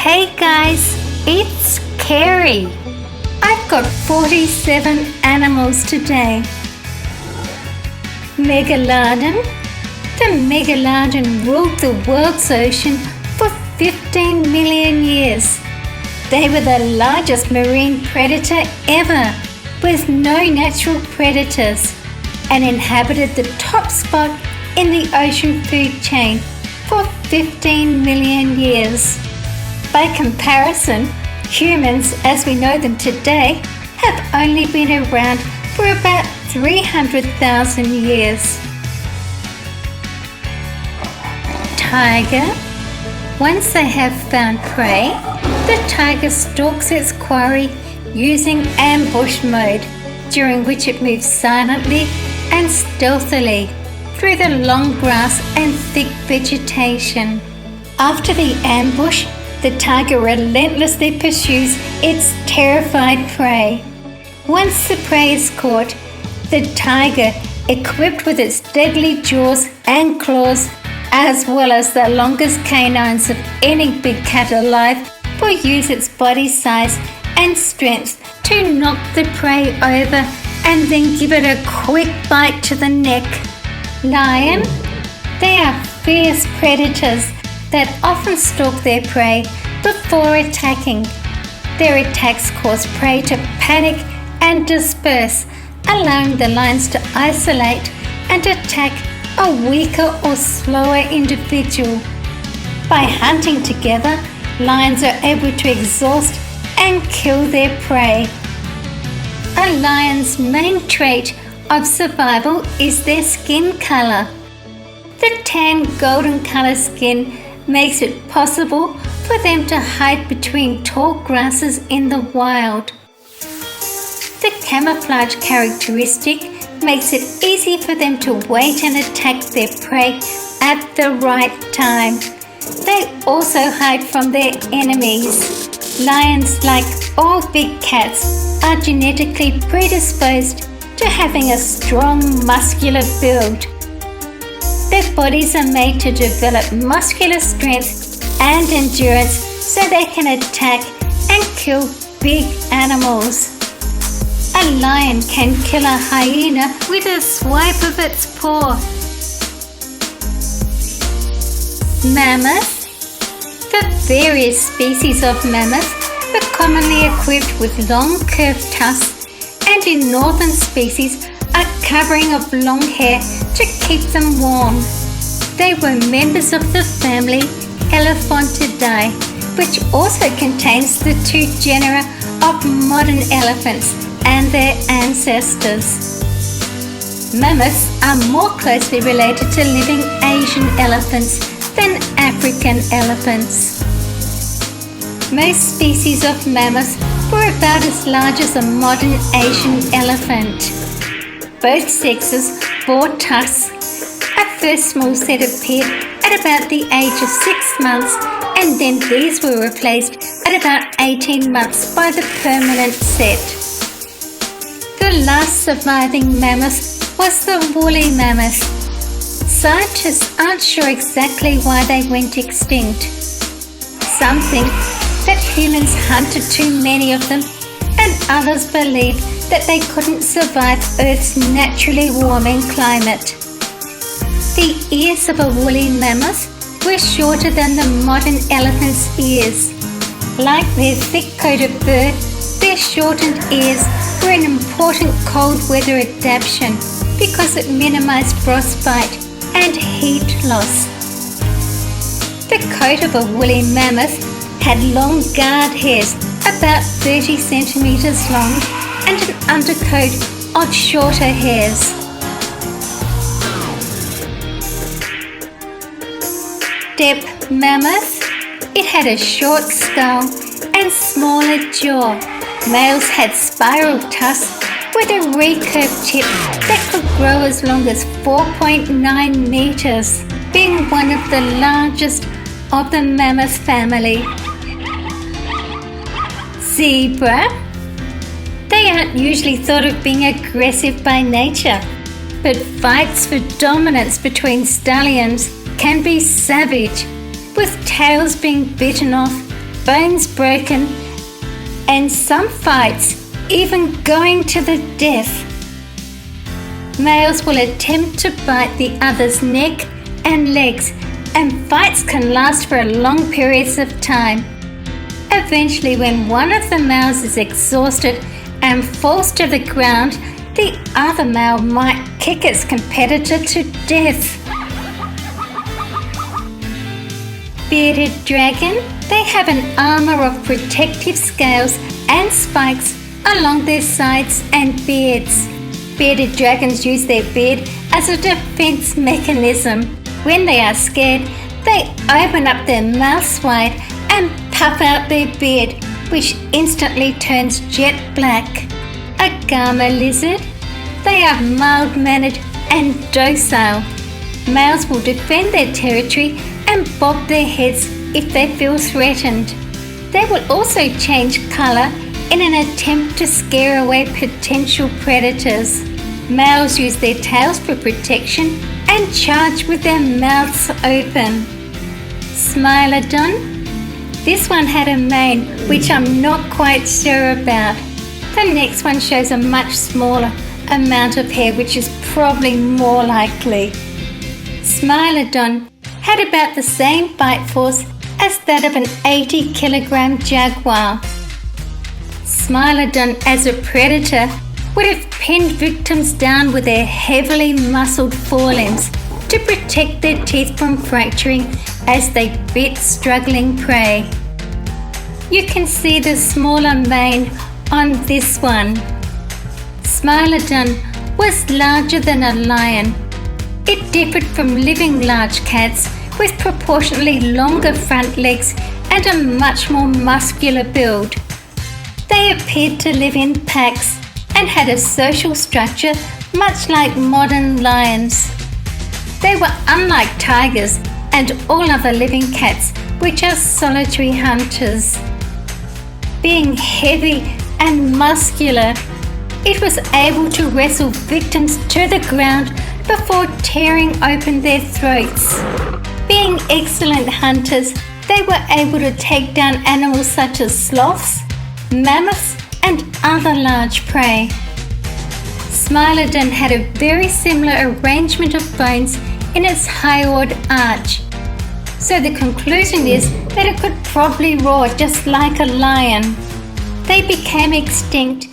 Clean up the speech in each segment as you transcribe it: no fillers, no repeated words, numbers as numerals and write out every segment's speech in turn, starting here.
Hey guys, it's Carrie. I've got 47 animals today. Megalodon. The Megalodon ruled the world's ocean for 15 million years. They were the largest marine predator ever, with no natural predators, and inhabited the top spot in the ocean food chain for 15 million years. By comparison, humans as we know them today have only been around for about 300,000 years. Tiger. Once they have found prey, the tiger stalks its quarry using ambush mode, during which it moves silently and stealthily through the long grass and thick vegetation. After the ambush, the tiger relentlessly pursues its terrified prey. Once the prey is caught, the tiger, equipped with its deadly jaws and claws, as well as the longest canines of any big cat alive, will use its body size and strength to knock the prey over and then give it a quick bite to the neck. Lion. They are fierce predators that often stalk their prey before attacking. Their attacks cause prey to panic and disperse, allowing the lions to isolate and attack a weaker or slower individual. By hunting together, lions are able to exhaust and kill their prey. A lion's main trait of survival is their skin color. The tan golden color skin makes it possible for them to hide between tall grasses in the wild. The camouflage characteristic makes it easy for them to wait and attack their prey at the right time. They also hide from their enemies. Lions, like all big cats, are genetically predisposed to having a strong muscular build. Their bodies are made to develop muscular strength and endurance so they can attack and kill big animals. A lion can kill a hyena with a swipe of its paw. Mammoth. The various species of mammoth are commonly equipped with long curved tusks, and in northern species a covering of long hair to keep them warm. They were members of the family Elephantidae, which also contains the two genera of modern elephants and their ancestors. Mammoths are more closely related to living Asian elephants than African elephants. Most species of mammoths were about as large as a modern Asian elephant. Both sexes bore tusks. At first, small set appeared at about the age of 6 months, and then these were replaced at about 18 months by the permanent set. The last surviving mammoth was the woolly mammoth. Scientists aren't sure exactly why they went extinct. Some think that humans hunted too many of them, and others believe that they couldn't survive Earth's naturally warming climate. The ears of a woolly mammoth were shorter than the modern elephant's ears. Like their thick-coated fur, their shortened ears were an important cold weather adaptation because it minimized frostbite and heat loss. The coat of a woolly mammoth had long guard hairs about 30 centimeters long and an undercoat of shorter hairs. Steppe mammoth. It had a short skull and smaller jaw. Males had spiral tusks with a recurved tip that could grow as long as 4.9 meters, being one of the largest of the mammoth family. Zebra. They aren't usually thought of being aggressive by nature, but fights for dominance between stallions can be savage, with tails being bitten off bones broken, and some fights even going to the death. Males will attempt to bite the other's neck and legs, and fights can last for long periods of time. Eventually, when one of the males is exhausted and falls to the ground, the other male might kick its competitor to death. Bearded dragon, they have an armor of protective scales and spikes along their sides and beards. Bearded dragons use their beard as a defense mechanism. When they are scared, they open up their mouths wide and puff out their beard, which instantly turns jet black. Agama lizard, they are mild-mannered and docile. Males will defend their territory and bob their heads if they feel threatened. They will also change colour in an attempt to scare away potential predators. Males use their tails for protection and charge with their mouths open. Smilodon, this one had a mane which I'm not quite sure about. The next one shows a much smaller amount of hair, which is probably more likely. Smilodon had about the same bite force as that of an 80-kilogram jaguar. Smilodon as a predator would have pinned victims down with their heavily muscled forelimbs to protect their teeth from fracturing as they bit struggling prey. You can see the smaller mane on this one. Smilodon was larger than a lion. It differed from living large cats with proportionally longer front legs and a much more muscular build. They appeared to live in packs and had a social structure much like modern lions. They were unlike tigers and all other living cats, which are solitary hunters. Being heavy and muscular, it was able to wrestle victims to the ground before tearing open their throats. Being excellent hunters, they were able to take down animals such as sloths, mammoths, and other large prey. Smilodon had a very similar arrangement of bones in its hyoid arch, so the conclusion is that it could probably roar just like a lion. They became extinct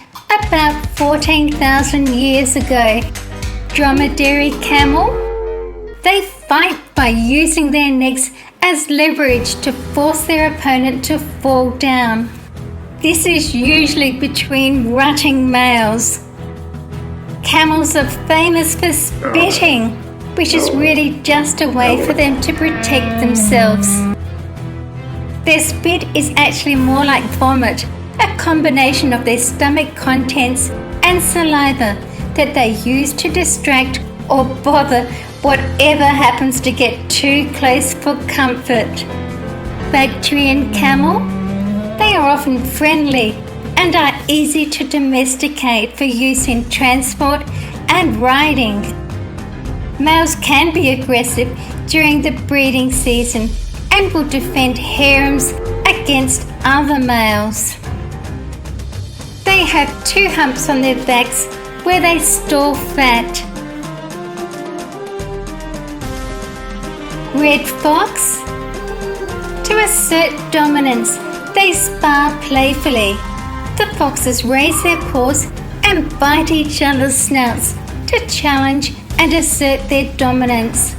about 14,000 years ago. Dromedary camel, they fight by using their necks as leverage to force their opponent to fall down. This is usually between rutting males. Camels are famous for spitting, which is really just a way for them to protect themselves. Their spit is actually more like vomit, a combination of their stomach contents and saliva that they use to distract or bother whatever happens to get too close for comfort. Bactrian camel, they are often friendly and are easy to domesticate for use in transport and riding. Males can be aggressive during the breeding season and will defend harems against other males. They have two humps on their backs where they store fat. Red fox, to assert dominance, they spar playfully. The foxes raise their paws and bite each other's snouts to challenge and assert their dominance.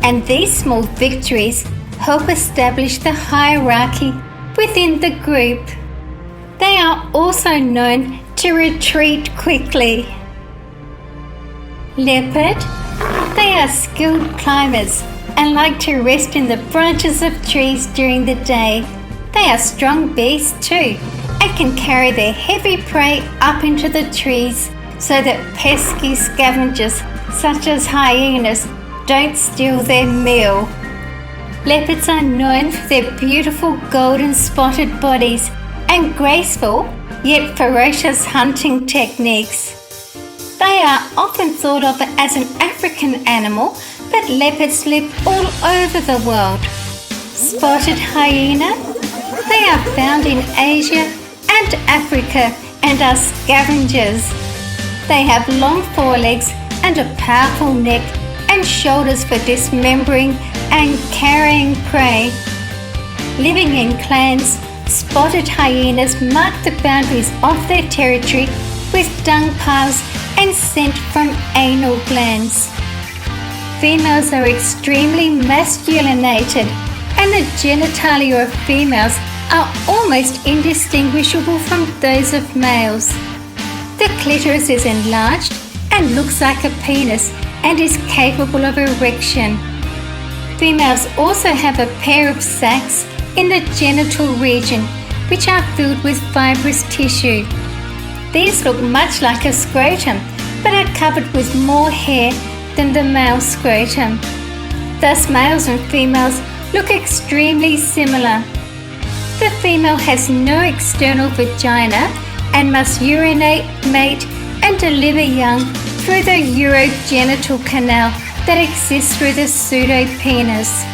And these small victories help establish the hierarchy within the group. They are also known to retreat quickly. Leopard, they are skilled climbers and like to rest in the branches of trees during the day. They are strong beasts too and can carry their heavy prey up into the trees so that pesky scavengers such as hyenas don't steal their meal. Leopards are known for their beautiful golden spotted bodies and graceful yet ferocious hunting techniques. They are often thought of as an African animal, but leopards live all over the world. Spotted hyena, they are found in Asia and Africa and are scavengers. They have long forelegs and a powerful neck and shoulders for dismembering and carrying prey. Living in clans, spotted hyenas mark the boundaries of their territory with dung piles and scent from anal glands. Females are extremely masculinated, and the genitalia of females are almost indistinguishable from those of males. The clitoris is enlarged and looks like a penis and is capable of erection. Females also have a pair of sacs in the genital region, which are filled with fibrous tissue. These look much like a scrotum, but are covered with more hair than the male scrotum. Thus, males and females look extremely similar. The female has no external vagina and must urinate, mate, and deliver young through the urogenital canal that exists through the pseudo-penis.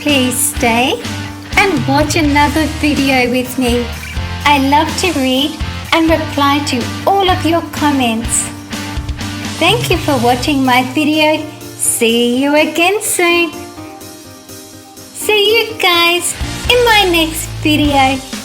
Please stay and watch another video with me. I love to read and reply to all of your comments. Thank you for watching my video. See you again soon. See you guys in my next video.